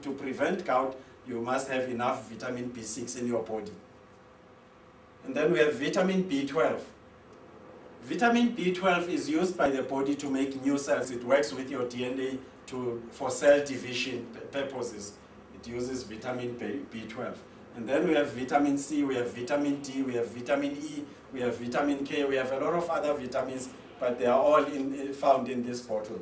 to prevent gout, you must have enough vitamin B6 in your body. And then we have vitamin B12. Vitamin B12 is used by the body to make new cells. It works with your DNA for cell division purposes. It uses vitamin B12. And then we have vitamin C, we have vitamin D, we have vitamin E, we have vitamin K, we have a lot of other vitamins, but they are all found in this bottle.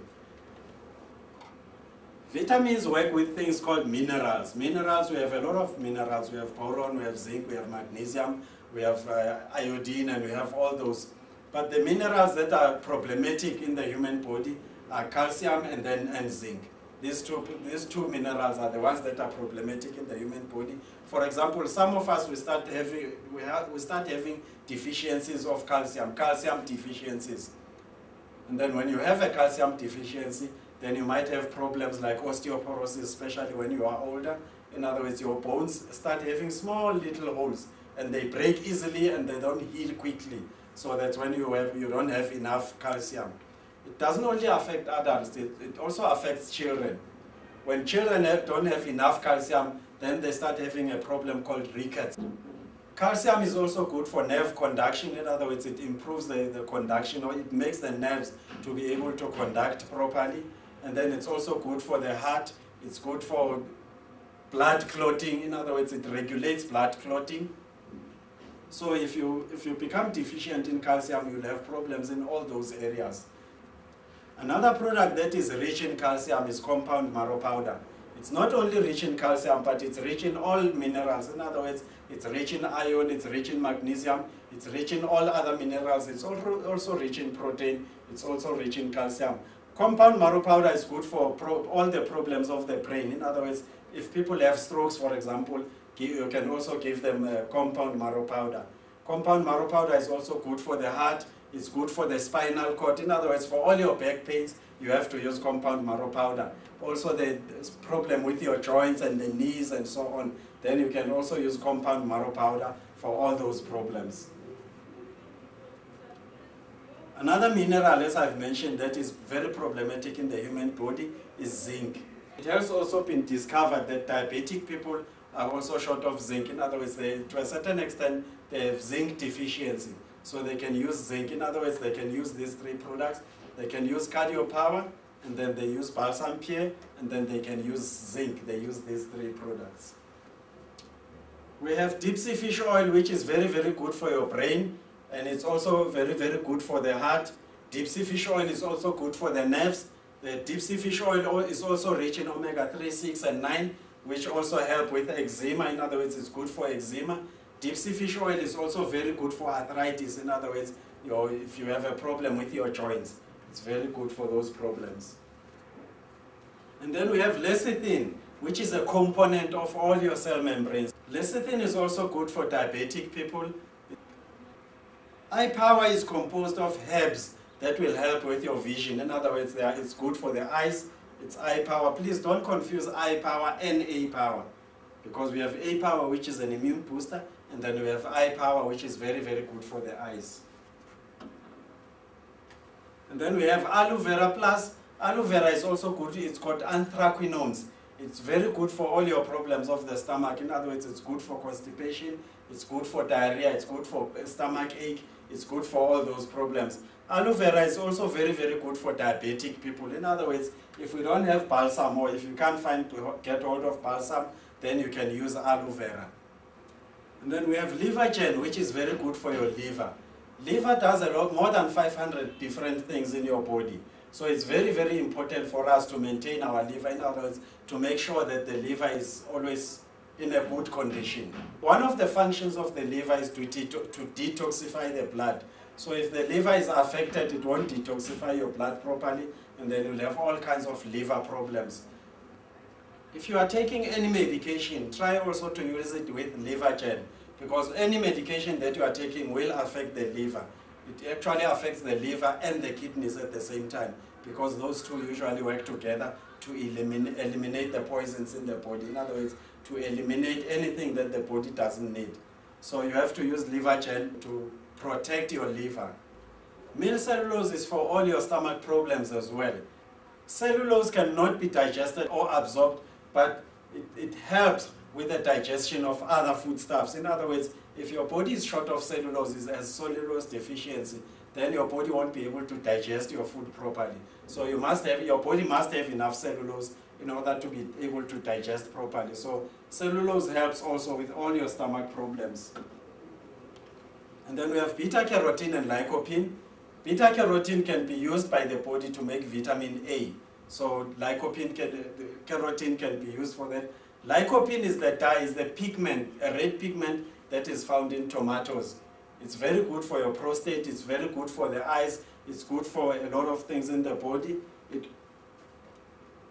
Vitamins work with things called minerals. Minerals, we have a lot of minerals. We have boron, we have zinc, we have magnesium, we have iodine, and we have all those. But the minerals that are problematic in the human body are calcium and zinc. These two minerals are the ones that are problematic in the human body. For example, some of us, we start having deficiencies of calcium deficiencies. And then when you have a calcium deficiency, then you might have problems like osteoporosis, especially when you are older. In other words, your bones start having small little holes, and they break easily and they don't heal quickly. So that's when you don't have enough calcium. It doesn't only affect adults, it also affects children. When children don't have enough calcium, then they start having a problem called rickets. Calcium is also good for nerve conduction. In other words, it improves the conduction, or it makes the nerves to be able to conduct properly. And then it's also good for the heart. It's good for blood clotting. In other words, it regulates blood clotting. So if you become deficient in calcium, you'll have problems in all those areas. Another product that is rich in calcium is compound marrow powder. It's not only rich in calcium, but it's rich in all minerals. In other words, it's rich in iron, it's rich in magnesium, it's rich in all other minerals. It's also rich in protein, it's also rich in calcium. Compound marrow powder is good for all the problems of the brain. In other words, if people have strokes, for example, you can also give them compound marrow powder. Compound marrow powder is also good for the heart. It's good for the spinal cord. In other words, for all your back pains, you have to use compound marrow powder. Also the problem with your joints and the knees and so on, then you can also use compound marrow powder for all those problems. Another mineral, as I've mentioned, that is very problematic in the human body is zinc. It has also been discovered that diabetic people are also short of zinc. In other words, to a certain extent, they have zinc deficiency. So they can use zinc. In other words, they can use these three products. They can use Cardio Power, and then they use Balsam Pierre, and then they can use zinc. They use these three products. We have deep sea fish oil, which is very, very good for your brain, and it's also very, very good for the heart. Deep sea fish oil is also good for the nerves. The deep sea fish oil is also rich in omega-3, 6, and 9, which also help with eczema. In other words, it's good for eczema. Deep sea fish oil is also very good for arthritis. In other words, if you have a problem with your joints, it's very good for those problems. And then we have lecithin, which is a component of all your cell membranes. Lecithin is also good for diabetic people. Eye Power is composed of herbs that will help with your vision. In other words, it's good for the eyes. It's Eye Power. Please don't confuse Eye Power and A Power, because we have A Power, which is an immune booster, and then we have Eye Power, which is very, very good for the eyes. And then we have Aloe Vera Plus. Aloe Vera is also good. It's got anthraquinones. It's very good for all your problems of the stomach. In other words, it's good for constipation, it's good for diarrhea, it's good for stomach ache, it's good for all those problems. Aloe Vera is also very, very good for diabetic people. In other words, if we don't have balsam, or if you can't get hold of balsam, then you can use Aloe Vera. And then we have liver gel, which is very good for your liver. Liver does a lot more than 500 different things in your body. So it's very, very important for us to maintain our liver. In other words, to make sure that the liver is always in a good condition. One of the functions of the liver is to detoxify the blood. So if the liver is affected, it won't detoxify your blood properly, and then you'll have all kinds of liver problems. If you are taking any medication, try also to use it with liver gel, because any medication that you are taking will affect the liver. It actually affects the liver and the kidneys at the same time, because those two usually work together to eliminate the poisons in the body. In other words, to eliminate anything that the body doesn't need. So you have to use liver gel to protect your liver. Meal cellulose is for all your stomach problems as well. Cellulose cannot be digested or absorbed, but it helps with the digestion of other foodstuffs. In other words, if your body is short of cellulose, has cellulose deficiency, then your body won't be able to digest your food properly. So your body must have enough cellulose in order to be able to digest properly. So cellulose helps also with all your stomach problems. And then we have beta-carotene and lycopene. Beta-carotene can be used by the body to make vitamin A. So carotene can be used for that. Lycopene is the dye, is the pigment, a red pigment that is found in tomatoes. It's very good for your prostate, it's very good for the eyes, it's good for a lot of things in the body.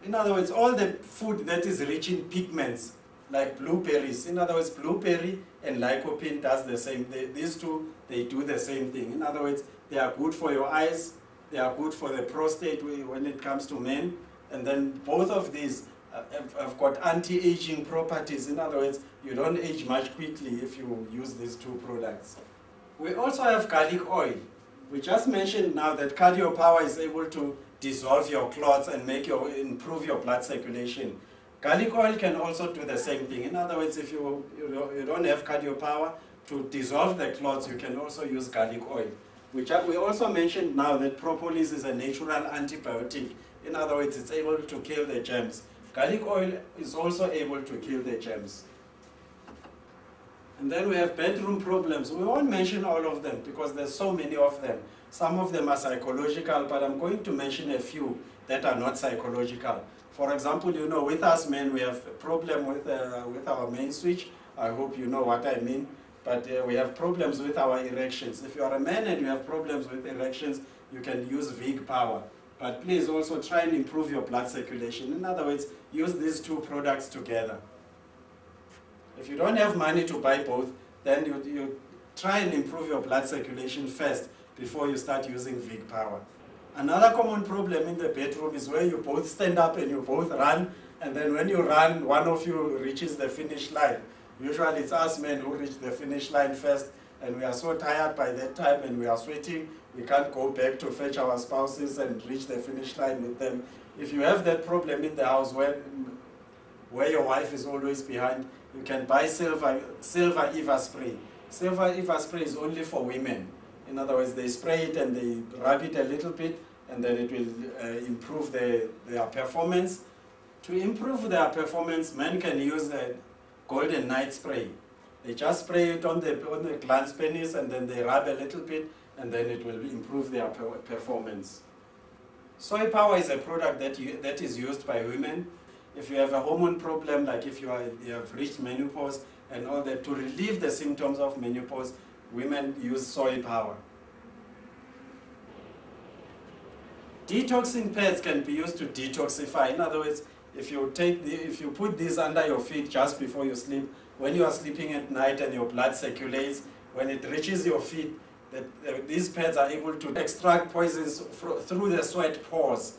In other words, all the food that is rich in pigments, like blueberries, in other words, blueberry and lycopene does the same. These two, they do the same thing. In other words, they are good for your eyes, they are good for the prostate when it comes to men, and then both of these have got anti-aging properties. In other words, you don't age much quickly if you use these two products. We also have garlic oil. We just mentioned now that cardio power is able to dissolve your clots and improve your blood circulation. Garlic oil can also do the same thing. In other words, if you don't have cardio power, to dissolve the clots, you can also use garlic oil. We also mentioned now that propolis is a natural antibiotic. In other words, it's able to kill the germs. Garlic oil is also able to kill the germs. And then we have bedroom problems. We won't mention all of them because there's so many of them. Some of them are psychological, but I'm going to mention a few that are not psychological. For example, you know, with us men, we have a problem with our main switch. I hope you know what I mean. But we have problems with our erections. If you are a man and you have problems with erections, you can use VIG power. But please also try and improve your blood circulation. In other words, use these two products together. If you don't have money to buy both, then you try and improve your blood circulation first before you start using VIG power. Another common problem in the bedroom is where you both stand up and you both run, and then when you run, one of you reaches the finish line. Usually it's us men who reach the finish line first, and we are so tired by that time and we are sweating, we can't go back to fetch our spouses and reach the finish line with them. If you have that problem in the house where your wife is always behind, you can buy Silver Eva spray. Silver Eva spray is only for women. In other words, they spray it and they rub it a little bit, and then it will improve their performance. To improve their performance, men can use the Golden Night spray. They just spray it on the glans penis, and then they rub a little bit, and then it will improve their performance. Soy power is a product that is used by women. If you have a hormone problem, like if you have reached menopause and all that, to relieve the symptoms of menopause, women use soy power. Detoxing pads can be used to detoxify. In other words, if you put these under your feet just before you sleep, when you are sleeping at night and your blood circulates, when it reaches your feet, these pads are able to extract poisons through the sweat pores.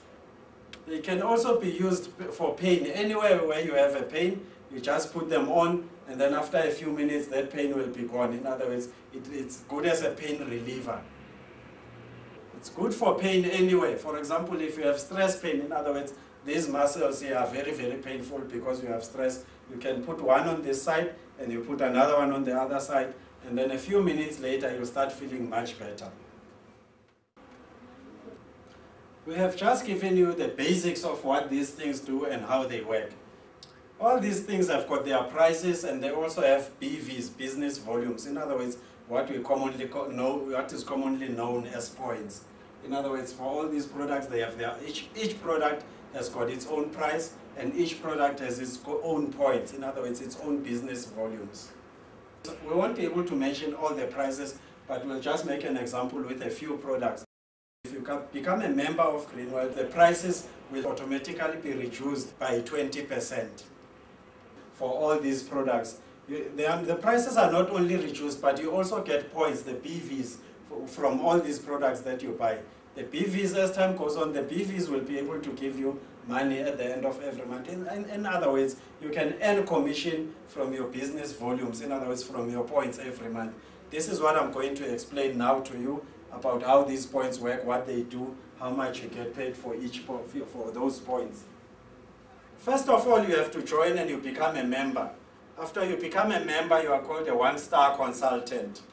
They can also be used for pain. Anywhere where you have a pain, you just put them on, and then after a few minutes, that pain will be gone. In other words, it's good as a pain reliever. It's good for pain anyway. For example, if you have stress pain, in other words, these muscles here are very, very painful because you have stress. You can put one on this side, and you put another one on the other side, and then a few minutes later, you start feeling much better. We have just given you the basics of what these things do and how they work. All these things have got their prices, and they also have BVs, business volumes. In other words, what is commonly known as points. In other words, for all these products, they have each product has got its own price, and each product has its own points. In other words, its own business volumes. We won't be able to mention all the prices, but we'll just make an example with a few products. If you become a member of Greenwell, the prices will automatically be reduced by 20% for all these products. The prices are not only reduced, but you also get points, the BVs, from all these products that you buy. The BVs, as time goes on, the BVs will be able to give you money at the end of every month. In other words, you can earn commission from your business volumes, in other words, from your points every month. This is what I'm going to explain now to you about how these points work, what they do, how much you get paid for each for those points. First of all, you have to join and you become a member. After you become a member, you are called a one-star consultant.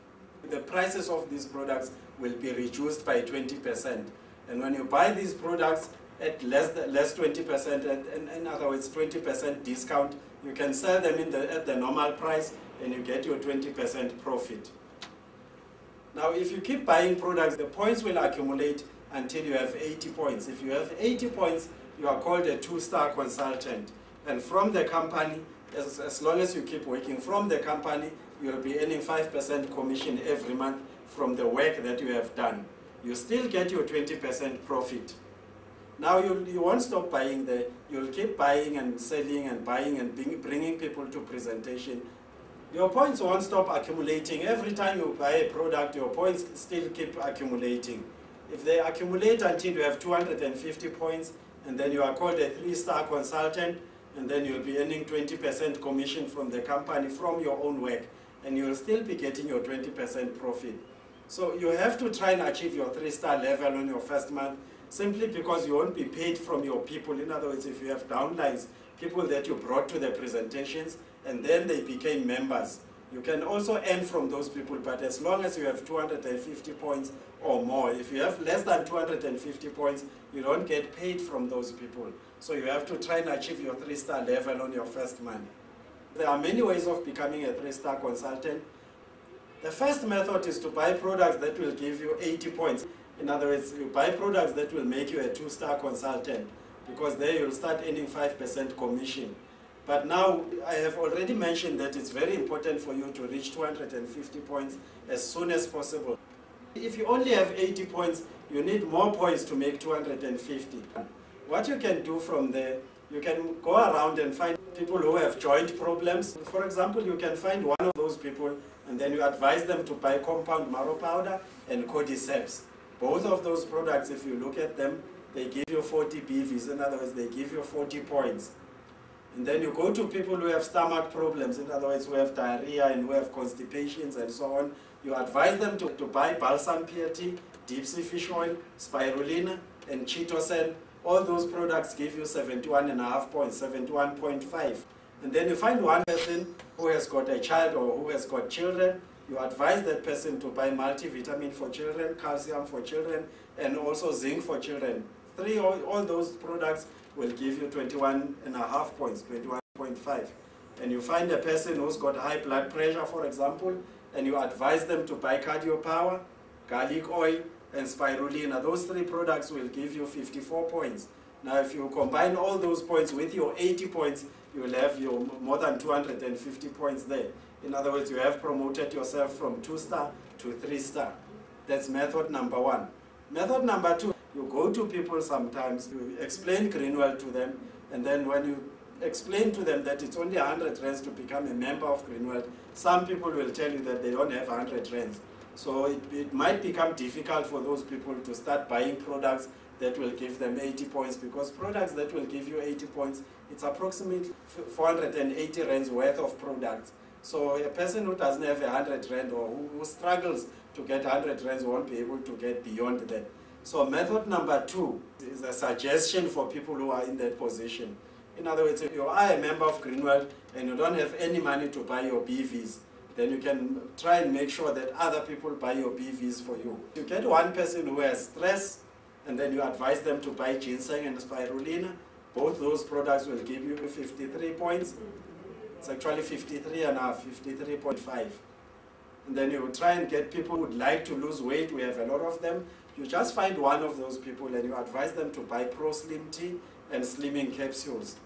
The prices of these products will be reduced by 20%. And when you buy these products at less 20%, and in other words 20% discount, you can sell them at the normal price and you get your 20% profit. Now if you keep buying products, the points will accumulate until you have 80 points. If you have 80 points, you are called a two-star consultant. And from the company, as long as you keep working from the company, you will be earning 5% commission every month from the work that you have done. You still get your 20% profit. Now you won't stop buying there. You'll keep buying and selling and buying and bringing people to presentation. Your points won't stop accumulating. Every time you buy a product, your points still keep accumulating. If they accumulate until you have 250 points, and then you are called a three-star consultant, and then you'll be earning 20% commission from the company from your own work, and you'll still be getting your 20% profit. So you have to try and achieve your three-star level on your first month, simply because you won't be paid from your people. In other words, if you have downlines, people that you brought to the presentations, and then they became members, you can also earn from those people, but as long as you have 250 points or more. If you have less than 250 points, you don't get paid from those people. So you have to try and achieve your three-star level on your first month. There are many ways of becoming a three-star consultant. The first method is to buy products that will give you 80 points. In other words, you buy products that will make you a two-star consultant, because there you'll start earning 5% commission. But now, I have already mentioned that it's very important for you to reach 250 points as soon as possible. If you only have 80 points, you need more points to make 250. What you can do from there, you can go around and find people who have joint problems. For example, you can find one of those people and then you advise them to buy compound marrow powder and cordyceps. Both of those products, if you look at them, they give you 40 BVs. In other words, they give you 40 points. And then you go to people who have stomach problems, in other words, who have diarrhea and who have constipations and so on. You advise them to buy balsam PRT, deep sea fish oil, spirulina, and chitosan. All those products give you 71.5 points, 71.5. And then you find one person who has got a child or who has got children. You advise that person to buy multivitamin for children, calcium for children, and also zinc for children. All those products will give you 21.5 points, 21.5. And you find a person who's got high blood pressure, for example, and you advise them to buy cardio power, garlic oil, and spirulina. Those three products will give you 54 points. Now if you combine all those points with your 80 points, you will have your more than 250 points there. In other words, you have promoted yourself from 2-star to 3-star. That's method number one. Method number two, you go to people sometimes, you explain Greenwell to them, and then when you explain to them that it's only 100 rands to become a member of Greenwell, some people will tell you that they don't have 100 rands. So it might become difficult for those people to start buying products that will give them 80 points, because products that will give you 80 points, it's approximately 480 rands worth of products. So a person who doesn't have 100 rand or who struggles to get 100 rands won't be able to get beyond that. So method number two is a suggestion for people who are in that position. In other words, if you are a member of Greenwell and you don't have any money to buy your BVs, then you can try and make sure that other people buy your BVs for you. You get one person who has stress, and then you advise them to buy ginseng and spirulina. Both those products will give you 53 points. It's actually 53.5, 53.5. And then you try and get people who would like to lose weight. We have a lot of them. You just find one of those people and you advise them to buy Pro Slim Tea and Slimming capsules.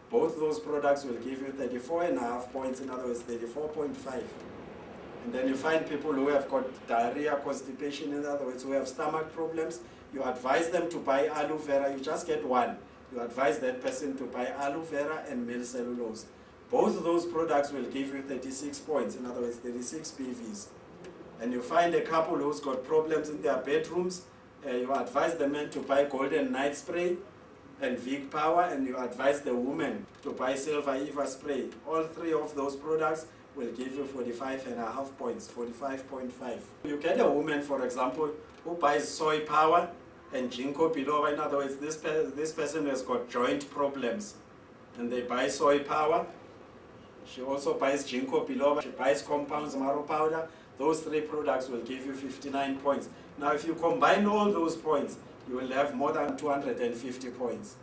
Both those products will give you 34.5 points, in other words, 34.5. And then you find people who have got diarrhea, constipation, in other words, who have stomach problems. You advise them to buy aloe vera. You just get one. You advise that person to buy aloe vera and male cellulose. Both of those products will give you 36 points, in other words, 36 PVs. And you find a couple who's got problems in their bedrooms, you advise the men to buy Golden Night Spray and Vic Power, and you advise the woman to buy Silver Eva Spray. All three of those products will give you 45.5 points, 45.5. You get a woman, for example, who buys Soy Power and Ginkgo biloba. In other words, this person has got joint problems. and they buy soy power. She also buys ginkgo biloba, she buys compounds, marrow powder. Those 3 products will give you 59 points. Now if you combine all those points, you will have more than 250 points.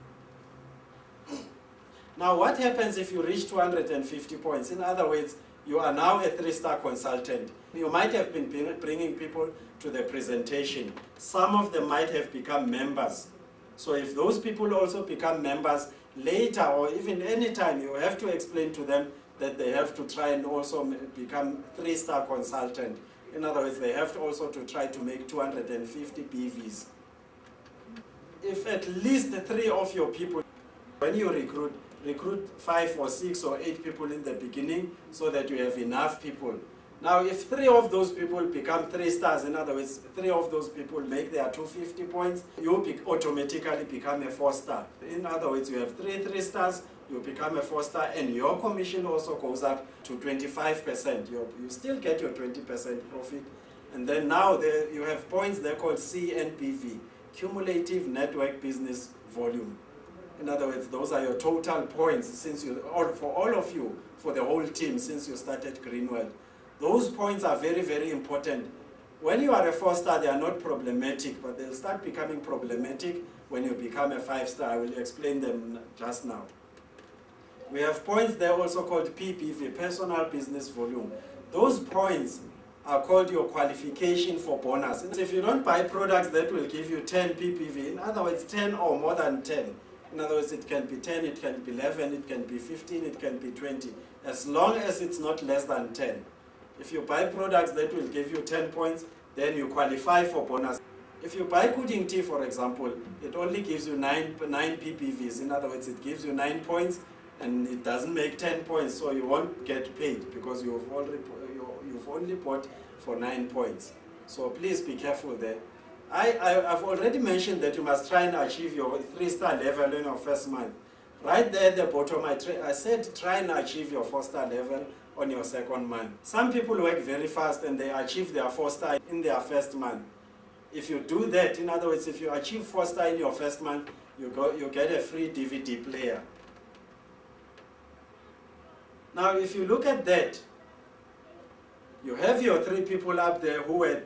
Now what happens if you reach 250 points? In other words, you are now a 3-star consultant. You might have been bringing people to the presentation. Some of them might have become members. So if those people also become members later or even any time, you have to explain to them that they have to try and also become 3-star consultant. In other words, they have to also to try to make 250 PVs. If at least 3 of your people, when you recruit 5 or 6 or 8 people in the beginning so that you have enough people. Now if 3 of those people become 3 stars, in other words, 3 of those people make their 250 points, you automatically become a 4-star. In other words, you have 3 stars, you become a 4-star, and your commission also goes up to 25%. You still get your 20% profit. And then now you have points, they're called CNPV, Cumulative Network Business Volume. In other words, those are your total points since for all of you, for the whole team since you started Greenwell. Those points are very, very important. When you are a 4-star, they are not problematic, but they'll start becoming problematic when you become a 5-star. I will explain them just now. We have points there also called PBV, Personal Business Volume. Those points are called your qualification for bonus. If you don't buy products that will give you 10 PPV, in other words, 10 or more than 10, in other words, it can be 10, it can be 11, it can be 15, it can be 20, as long as it's not less than 10. If you buy products that will give you 10 points, then you qualify for bonus. If you buy Kuding tea, for example, it only gives you 9 PPVs. In other words, it gives you 9 points, and it doesn't make 10 points, so you won't get paid because you've only bought for 9 points. So please be careful there. I've already mentioned that you must try and achieve your 3-star level in your first month. Right there at the bottom, I said try and achieve your 4-star level on your second month. Some people work very fast and they achieve their 4-star in their first month. If you do that, in other words, if you achieve 4-star in your first month, you get a free DVD player. Now if you look at that, you have your 3 people up there who had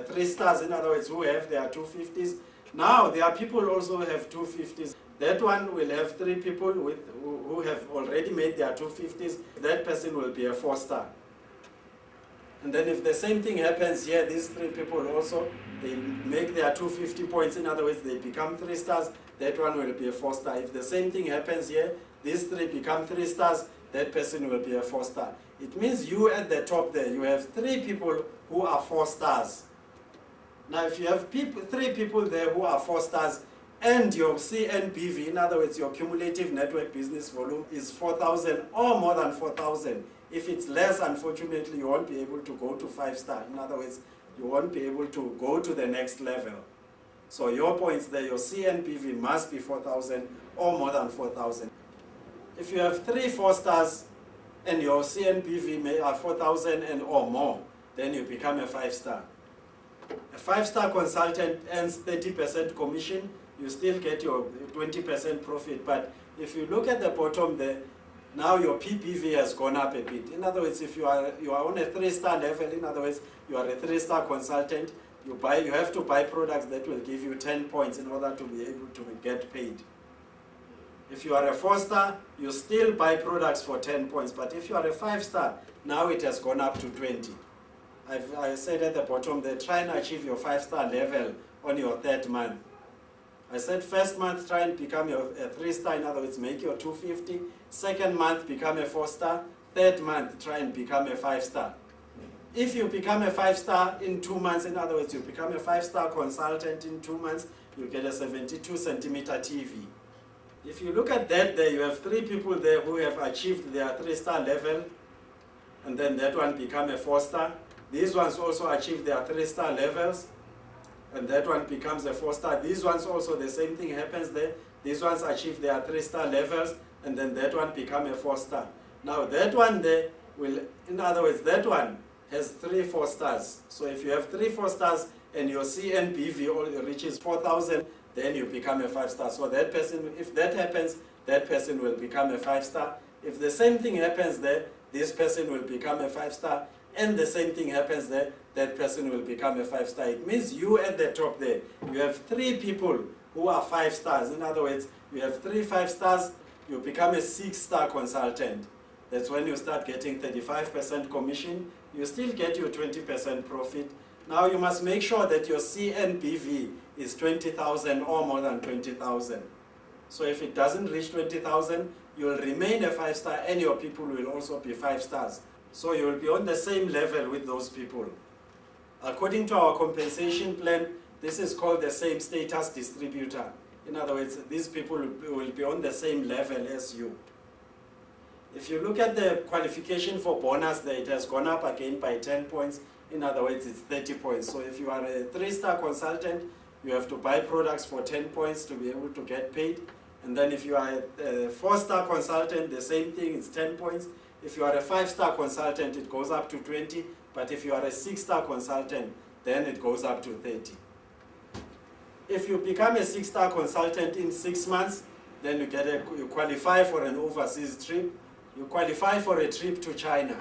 3 stars, in other words, who have their 250s. Now there are people also who have 250s. That one will have 3 people who have already made their 250s. That person will be a 4-star. And then if the same thing happens here, these 3 people also, they make their 250 points, in other words, they become 3 stars, that one will be a 4-star. If the same thing happens here, these 3 become 3 stars, that person will be a 4-star. It means you at the top there, you have 3 people who are 4 stars. Now if you have 3 people there who are 4 stars and your CNPV, in other words your cumulative network business volume is 4,000 or more than 4,000. If it's less, unfortunately you won't be able to go to 5-star. In other words, you won't be able to go to the next level. So your points there, your CNPV must be 4,000 or more than 4,000. If you have 3 4-stars and your CNPV may are 4,000 and or more, then you become a 5-star. A 5-star consultant earns 30% commission, you still get your 20% profit. But if you look at the bottom there, now your PPV has gone up a bit. In other words, if you are on a 3-star level, in other words, you are a 3-star consultant, you have to buy products that will give you 10 points in order to be able to get paid. If you are a 4-star, you still buy products for 10 points. But if you are a 5-star, now it has gone up to 20. I said at the bottom there, try and achieve your 5-star level on your 3rd month. I said first month, try and become a 3-star, in other words, make your 250. 2nd month, become a 4-star. 3rd month, try and become a 5-star. If you become a 5-star in 2 months, in other words, you become a 5-star consultant in 2 months, you get a 72 centimeter TV. If you look at that there, you have 3 people there who have achieved their 3-star level, and then that one become a 4-star. These ones also achieve their 3-star levels, and that one becomes a 4-star. These ones also, the same thing happens there. These ones achieve their 3-star levels, and then that one become a 4-star. Now that one there will, in other words, that one has 3 4-stars. So if you have 3 4-stars and your CNPV reaches 4,000, then you become a 5-star. So that person, if that happens, that person will become a 5-star. If the same thing happens there, this person will become a 5-star, and the same thing happens there, that person will become a 5-star. It means you at the top there, you have 3 people who are 5 stars. In other words, you have 3 5-stars, you become a 6-star consultant. That's when you start getting 35% commission. You still get your 20% profit. Now you must make sure that your CNBV is 20,000 or more than 20,000. So if it doesn't reach 20,000, you will remain a 5-star, and your people will also be 5 stars. So you will be on the same level with those people. According to our compensation plan, this is called the same status distributor. In other words, these people will be on the same level as you. If you look at the qualification for bonus there, it has gone up again by 10 points. In other words, it's 30 points. So if you are a 3-star consultant, you have to buy products for 10 points to be able to get paid. And then if you are a 4-star consultant, the same thing, it's 10 points. If you are a 5-star consultant, it goes up to 20. But if you are a 6-star consultant, then it goes up to 30. If you become a 6-star consultant in 6 months, then you qualify for an overseas trip. You qualify for a trip to China.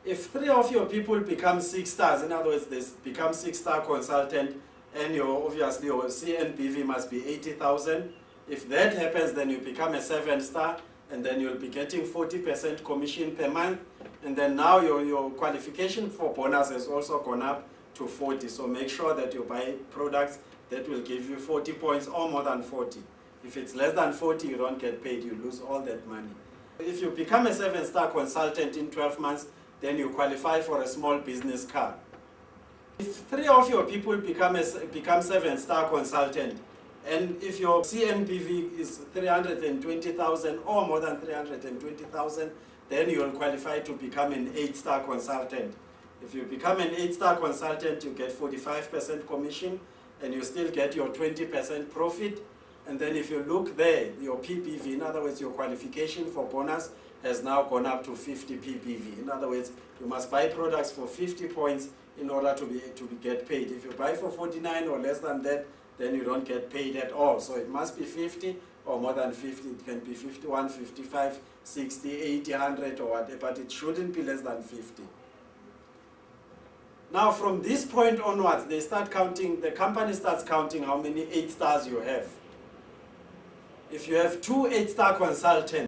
If 3 of your people become 6 stars, in other words, they become 6-star consultant, and obviously your CNBV must be 80,000. If that happens, then you become a 7-star, and then you'll be getting 40% commission per month. And then now your qualification for bonus has also gone up to 40. So make sure that you buy products that will give you 40 points or more than 40. If it's less than 40, you don't get paid, you lose all that money. If you become a 7-star consultant in 12 months, then you qualify for a small business car. If 3 of your people become 7-star consultant, and if your CNBV is 320,000 or more than 320,000, then you will qualify to become an 8-star consultant. If you become an 8-star consultant, you get 45% commission, and you still get your 20% profit. And then if you look there, your PPV, in other words, your qualification for bonus, has now gone up to 50 PPV. In other words, you must buy products for 50 points in order to get paid. If you buy for 49 or less than that, then you don't get paid at all. So it must be 50 or more than 50. It can be 51, 55, 60, 80, 100 or whatever, but it shouldn't be less than 50. Now from this point onwards, they start counting, the company starts counting how many 8 stars you have. If you have 2 8-star consultants,